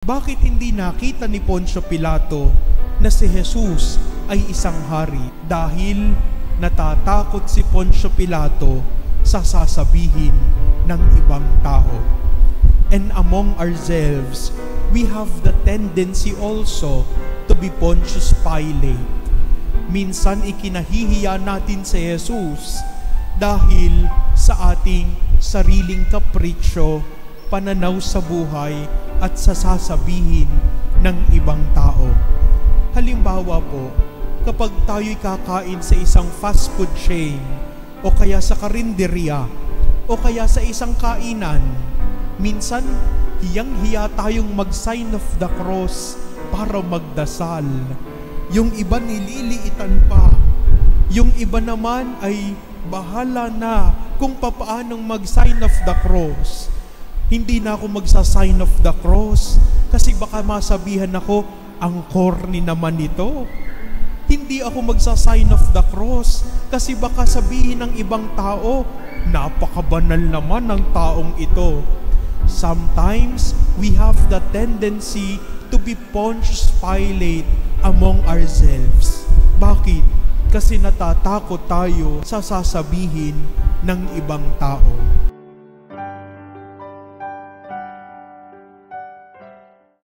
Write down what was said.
Bakit hindi nakita ni Poncio Pilato na si Jesus ay isang hari? Dahil natatakot si Poncio Pilato sa sasabihin ng ibang tao. And among ourselves, we have the tendency also to be Pontius Pilate. Minsan ikinahihiya natin si Jesus dahil sa ating sariling kapritsyo, pananaw sa buhay at sa sasabihin ng ibang tao. Halimbawa po, kapag tayo'y kakain sa isang fast food chain o kaya sa karinderya o kaya sa isang kainan, minsan hiyang-hiya tayong mag-sign of the cross para magdasal. Yung iba nililiitan pa. Yung iba naman ay bahala na kung papaanong mag-sign of the cross. Hindi na ako magsa-sign of the cross kasi baka masabihan ako, ang corny naman ito. Hindi ako magsa-sign of the cross kasi baka sabihin ng ibang tao, napakabanal naman ng taong ito. Sometimes, we have the tendency to be Pontius Pilate among ourselves. Bakit? Kasi natatakot tayo sa sasabihin ng ibang tao.